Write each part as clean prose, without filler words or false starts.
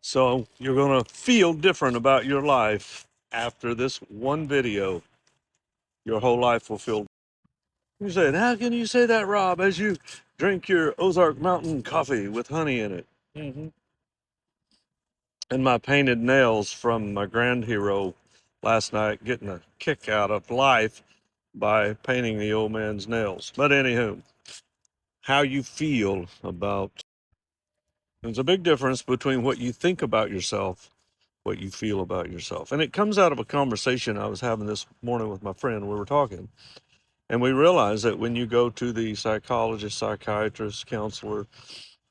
So you're going to feel different about your life after this one video. Your whole life will feel. You said, how can you say that, Rob, as you drink your Ozark Mountain coffee with honey in it? And my painted nails from my grand hero last night, getting a kick out of life by painting the old man's nails. But anywho, how you feel about. There's a big difference between what you think about yourself, what you feel about yourself. And it comes out of a conversation I was having this morning with my friend. We were talking, and we realized that when you go to the psychologist, psychiatrist, counselor,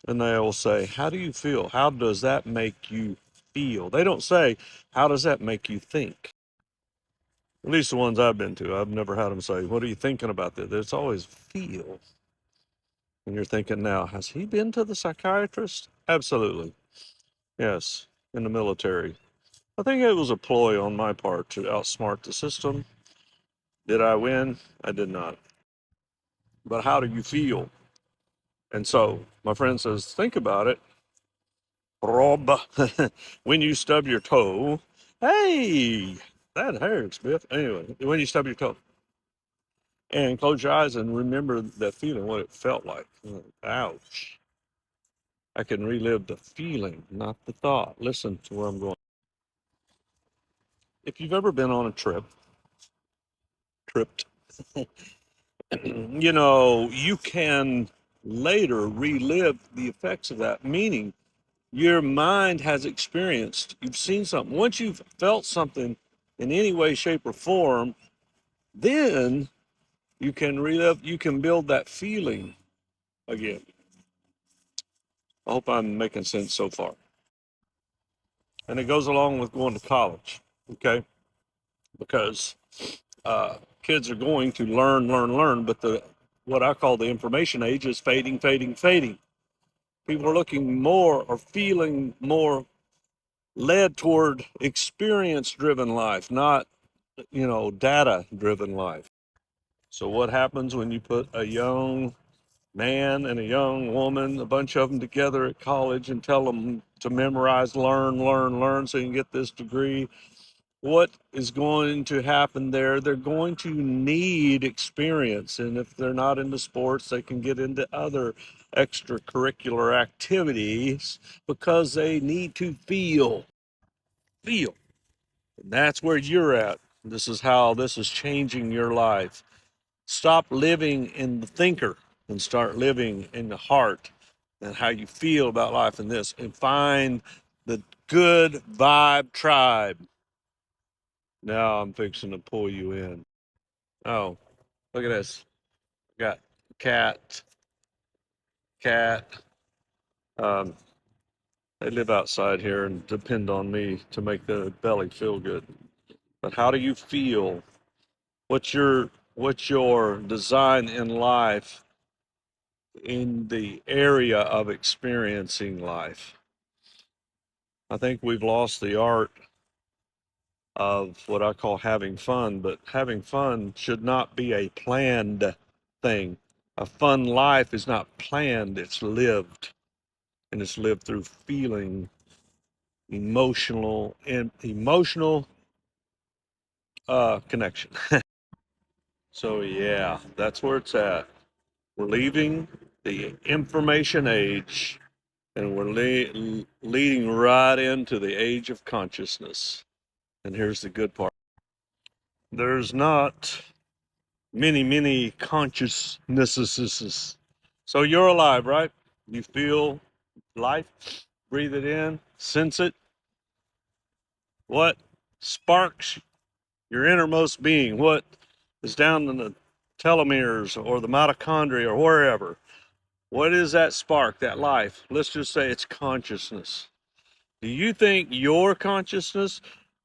and they'll say, how do you feel? How does that make you feel? They don't say, how does that make you think? At least the ones I've been to. I've never had them say, what are you thinking about this? It's always feel. And you're thinking now, has he been to the psychiatrist? Absolutely. Yes, in the military. I think it was a ploy on my part to outsmart the system. Did I win? I did not. But how do you feel? And so my friend says, think about it. Rob, when you stub your toe, hey, that hurts, Biff. Anyway, when you stub your toe, and close your eyes and remember that feeling, what it felt like. Ouch. I can relive the feeling, not the thought. Listen to where I'm going. If you've ever been on a tripped, you can later relive the effects of that, meaning your mind has experienced, you've seen something. Once you've felt something in any way, shape, or form, then you can relive, you can build that feeling again. I hope I'm making sense so far. And it goes along with going to college, okay? Because kids are going to learn, but the what I call the information age is fading. People are looking more or feeling more led toward experience-driven life, not, data-driven life. So what happens when you put a young man and a young woman, a bunch of them together at college and tell them to memorize, learn so you can get this degree? What is going to happen there? They're going to need experience. And if they're not into sports, they can get into other extracurricular activities because they need to feel. And that's where you're at. This is how this is changing your life. Stop living in the thinker and start living in the heart and how you feel about life in this, and find the good vibe tribe. Now I'm fixing to pull you in. Oh, look at this. Got cat. Um, they live outside here and depend on me to make the belly feel good. But how do you feel? What's your design in life in the area of experiencing life? I think we've lost the art of what I call having fun, but having fun should not be a planned thing. A fun life is not planned, it's lived. And it's lived through feeling emotional connection. So yeah, that's where it's at. We're leaving the information age and we're leading right into the age of consciousness. And here's the good part. There's not many consciousnesses. So you're alive, right? You feel life, breathe it in, sense it. What sparks your innermost being? What is down in the telomeres or the mitochondria or wherever? What is that spark, that life? Let's just say it's consciousness. Do you think your consciousness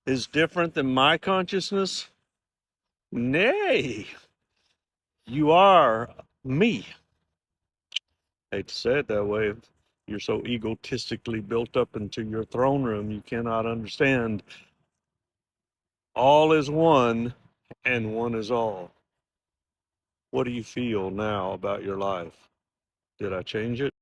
is different than my consciousness? Nay, you are me. I hate to say it that way. You're so egotistically built up into your throne room, you cannot understand all is one and one is all. What do you feel now about your life? Did I change it?